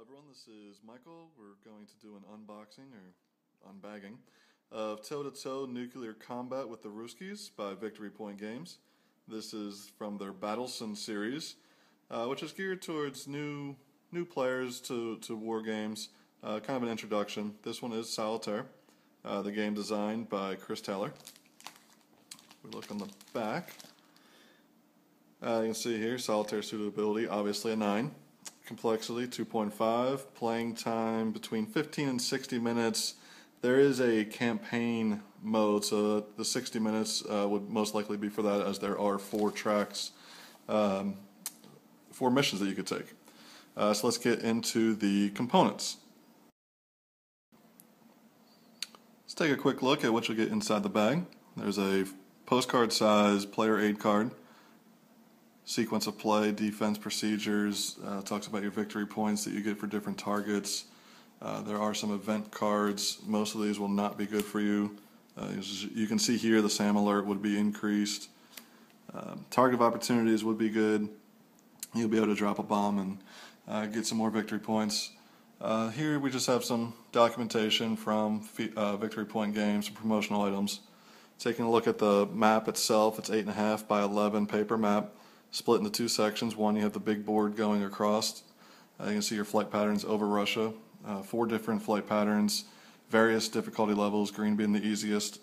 everyone, this is Michael. We're going to do an unboxing or unbagging of Toe-to-Toe Nuclear Combat with the Rooskies by Victory Point Games. This is from their Battleson series, which is geared towards new players to war games, kind of an introduction. This one is Solitaire, the game designed by Chris Taylor. We look on the back. You can see here, Solitaire suitability, obviously a 9. Complexity 2.5, playing time between 15 and 60 minutes. There is a campaign mode, so the 60 minutes would most likely be for that, as there are 4 tracks, 4 missions that you could take. So let's get into the components. Let's take a quick look at what you'll get inside the bag. There's a postcard size player aid card. Sequence of play, defense procedures, talks about your victory points that you get for different targets. There are some event cards. Most of these will not be good for you. You can see here the SAM alert would be increased. Target of opportunities would be good. You'll be able to drop a bomb and get some more victory points. Here we just have some documentation from Victory Point Games, some promotional items. Taking a look at the map itself, it's 8.5 by 11 paper map. Split into 2 sections. One, you have the big board going across. You can see your flight patterns over Russia. 4 different flight patterns, various difficulty levels, green being the easiest.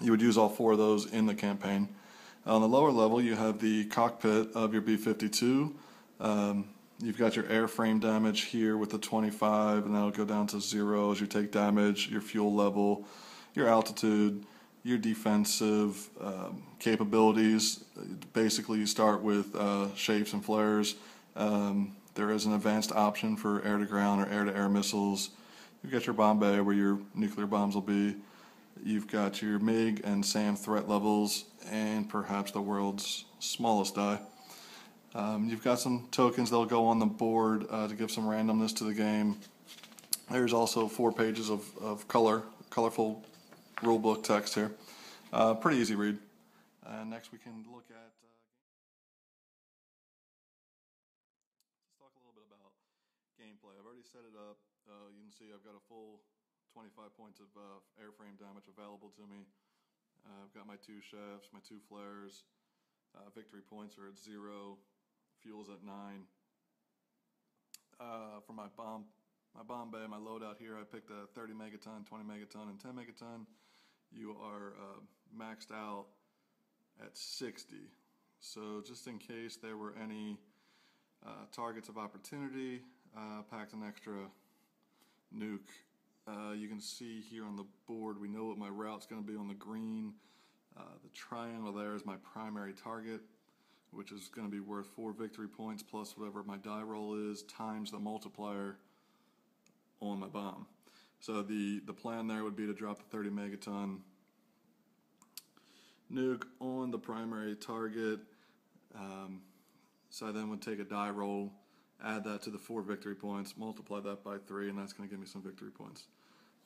You would use all 4 of those in the campaign. On the lower level, you have the cockpit of your B-52. You've got your airframe damage here with the 25, and that'll go down to 0 as you take damage, your fuel level, your altitude, your defensive capabilities. Basically, you start with shapes and flares. There is an advanced option for air-to-ground or air-to-air missiles. You've got your bomb bay where your nuclear bombs will be. You've got your MiG and SAM threat levels, and perhaps the world's smallest die. You've got some tokens that will go on the board to give some randomness to the game. There's also 4 pages of colorful rulebook text here. Pretty easy read. Next we can look at let's talk a little bit about gameplay. I've already set it up. You can see I've got a full 25 points of airframe damage available to me. I've got my 2 shafts, my 2 flares. Victory points are at 0. Fuel's at 9. For my bomb bay, my loadout here, I picked a 30 megaton, 20 megaton, and 10 megaton. You are maxed out at 60. So just in case there were any targets of opportunity, packed an extra nuke. You can see here on the board, we know what my route's going to be on the green. The triangle there is my primary target, which is going to be worth 4 victory points plus whatever my die roll is times the multiplier on my bomb. So the plan there would be to drop the 30 megaton nuke on the primary target. So I then would take a die roll, add that to the 4 victory points, multiply that by 3, and that's going to give me some victory points.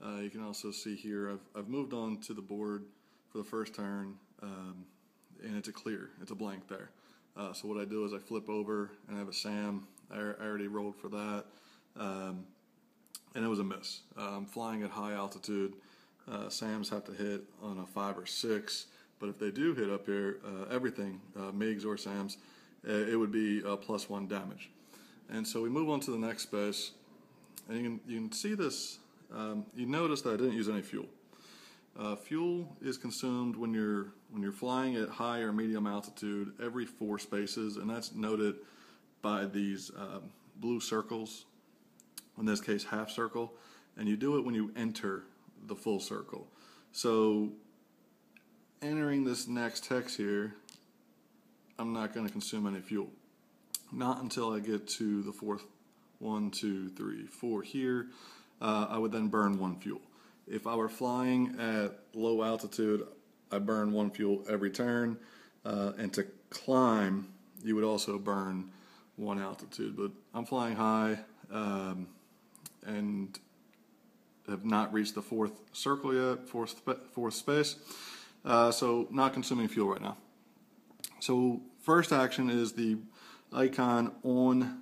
You can also see here I've moved on to the board for the first turn, and it's a clear, it's a blank there. So what I do is I flip over and I have a SAM. I already rolled for that. And it was a miss. Flying at high altitude, SAMs have to hit on a 5 or 6, but if they do hit up here, everything, MiGs or SAMs, it would be +1 damage. And so we move on to the next space, and you can see this. You notice that I didn't use any fuel. Fuel is consumed when you're flying at high or medium altitude every 4 spaces, and that's noted by these blue circles. In this case, half circle, and you do it when you enter the full circle. So entering this next hex here, I'm not going to consume any fuel. Not until I get to the 4th, 1, 2, 3, 4 here, I would then burn 1 fuel. If I were flying at low altitude, I burn 1 fuel every turn, and to climb, you would also burn 1 altitude. But I'm flying high, and have not reached the 4th circle yet, 4th space, so not consuming fuel right now. So first action is the icon on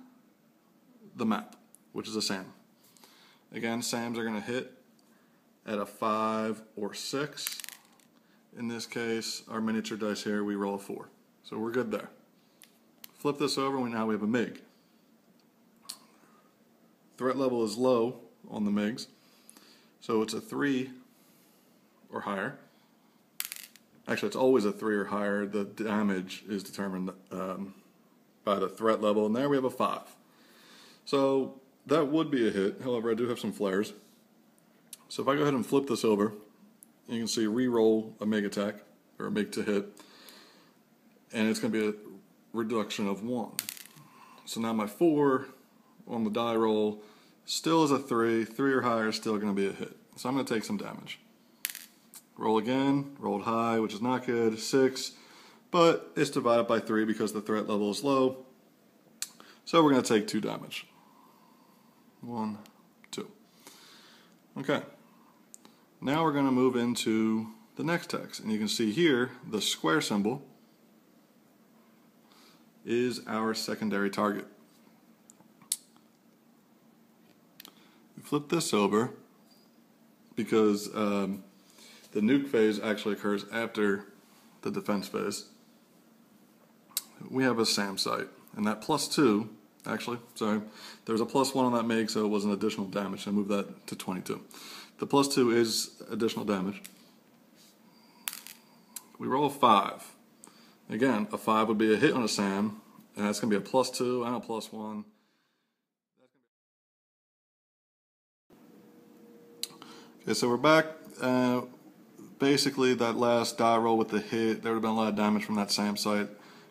the map. which is a SAM. Again, SAMs are going to hit at a 5 or 6. In this case, our miniature dice here, we roll a 4. So we're good there. Flip this over, and now we have a MIG. Threat level is low on the MIGs, so it's a 3 or higher. Actually, it's always a 3 or higher. The damage is determined by the threat level, and there we have a 5. So that would be a hit. However, I do have some flares. So if I go ahead and flip this over, you can see re-roll a MIG attack, or a MIG to hit, and it's going to be a reduction of 1. So now my 4 on the die roll still is a 3. 3 or higher is still going to be a hit. So I'm going to take some damage. Roll again, rolled high, which is not good, 6, but it's divided by 3 because the threat level is low. So we're going to take 2 damage. 1, 2. Okay. Now we're going to move into the next text, and you can see here the square symbol is our secondary target. We flip this over because the nuke phase actually occurs after the defense phase. We have a SAM site, and that +2, actually, sorry, there's a +1 on that MIG, so it was an additional damage. I moved that to 22. The +2 is additional damage. We roll a 5. Again, a 5 would be a hit on a SAM, and that's going to be a +2 and a +1. Okay, so we're back. Basically, that last die roll with the hit, there would have been a lot of damage from that SAM site.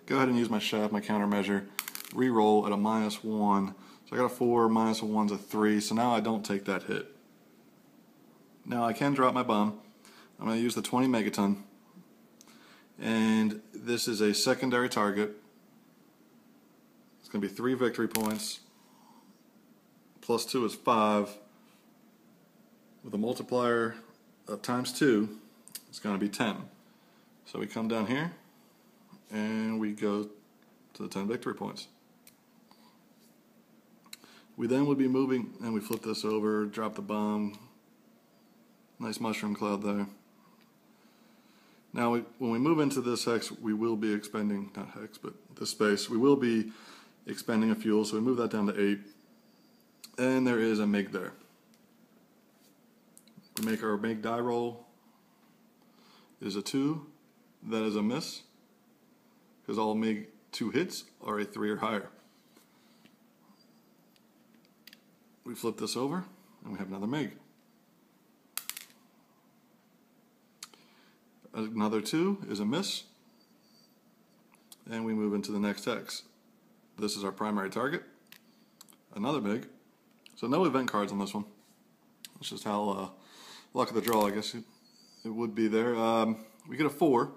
Go ahead and use my shaft, my countermeasure. Re-roll at a -1. So I got a 4, minus a 1's a 3, so now I don't take that hit. Now I can drop my bomb. I'm going to use the 20 megaton. And this is a secondary target. It's going to be 3 victory points. +2 is 5. With a multiplier of ×2, it's going to be 10. So we come down here, and we go to the 10 victory points. We then would be moving, and we flip this over, drop the bomb. Nice mushroom cloud there. Now, when we move into this hex, we will be expending, not hex, but this space, we will be expending a fuel, so we move that down to 8. And there is a MIG there. We make our MIG die roll. It is a 2. That is a miss, because all MIG 2 hits are a 3 or higher. We flip this over, and we have another MIG. Another 2 is a miss, and we move into the next hex. This is our primary target. Another MIG. So no event cards on this one. It's just how luck of the draw, I guess it would be there. We get a 4.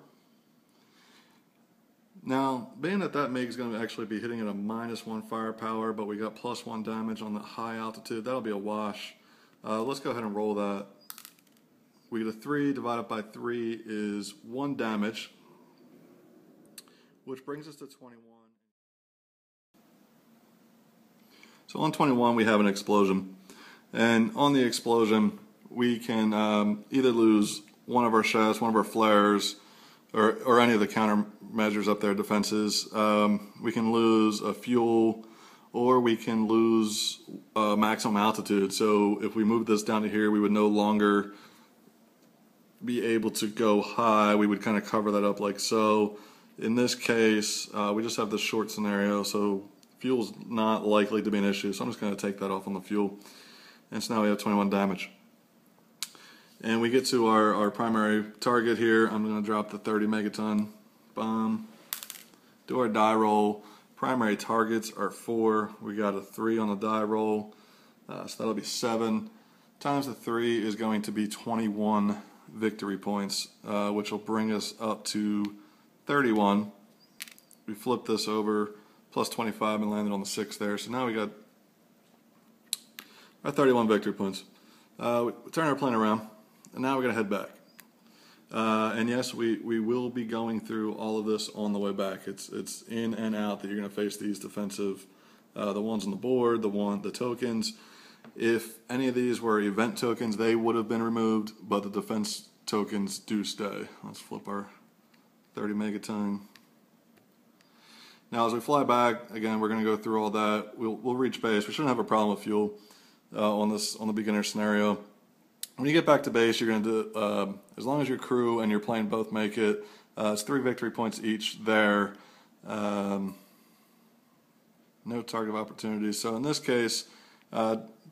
Now, being that that MIG is going to actually be hitting at a -1 firepower, but we got +1 damage on the high altitude, that'll be a wash. Let's go ahead and roll that. We get a 3 divided by 3 is 1 damage, which brings us to 21. So on 21 we have an explosion, and on the explosion we can either lose one of our shafts, one of our flares, or any of the countermeasures up there, defenses. We can lose a fuel, or we can lose maximum altitude. So if we move this down to here, we would no longer be able to go high. We would kind of cover that up like so. In this case, we just have this short scenario, so fuel's not likely to be an issue. So I'm just going to take that off on the fuel. And so now we have 21 damage. And we get to our primary target here. I'm going to drop the 30 megaton bomb. Do our die roll. Primary targets are 4. We got a 3 on the die roll. So that'll be 7. Times the 3 is going to be 21 victory points, which will bring us up to 31. We flip this over, plus 25, and landed on the 6 there. So now we got our 31 victory points. We turn our plane around, and now we're going to head back. And yes, we will be going through all of this on the way back. It's in and out that you're going to face these defensive the ones on the board, the tokens. If any of these were event tokens, they would have been removed, but the defense tokens do stay. Let's flip our 30 megaton. Now, as we fly back, again, we're going to go through all that. We'll reach base. We shouldn't have a problem with fuel on the beginner scenario. When you get back to base, you're going to do, as long as your crew and your plane both make it, it's 3 victory points each there. No target of opportunities. So in this case,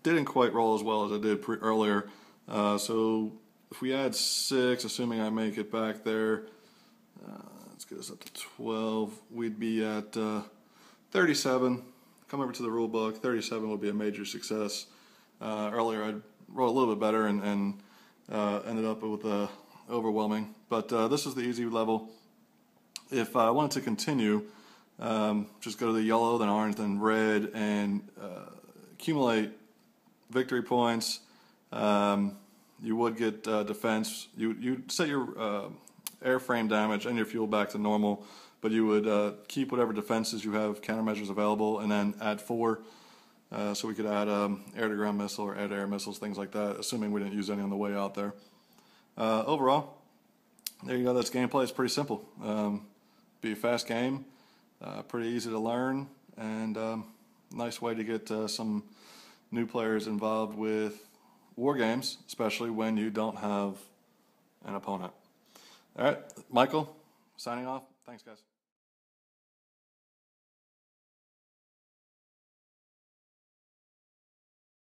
didn't quite roll as well as I did earlier. So if we add 6, assuming I make it back there, let's get us up to 12. We'd be at 37. Come over to the rule book. 37 would be a major success. Earlier I rolled a little bit better and ended up with overwhelming. But this is the easy level. If I wanted to continue, just go to the yellow, then orange, then red, and accumulate victory points. You would get defense. You set your airframe damage and your fuel back to normal, but you would keep whatever defenses you have, countermeasures available, and then add 4. So we could add air-to-ground missile or air-to-air missiles, things like that, assuming we didn't use any on the way out there. Overall, there you go. That's gameplay. It's pretty simple. Be a fast game, pretty easy to learn, and nice way to get some new players involved with war games, especially when you don't have an opponent. All right, Michael, signing off. Thanks, guys.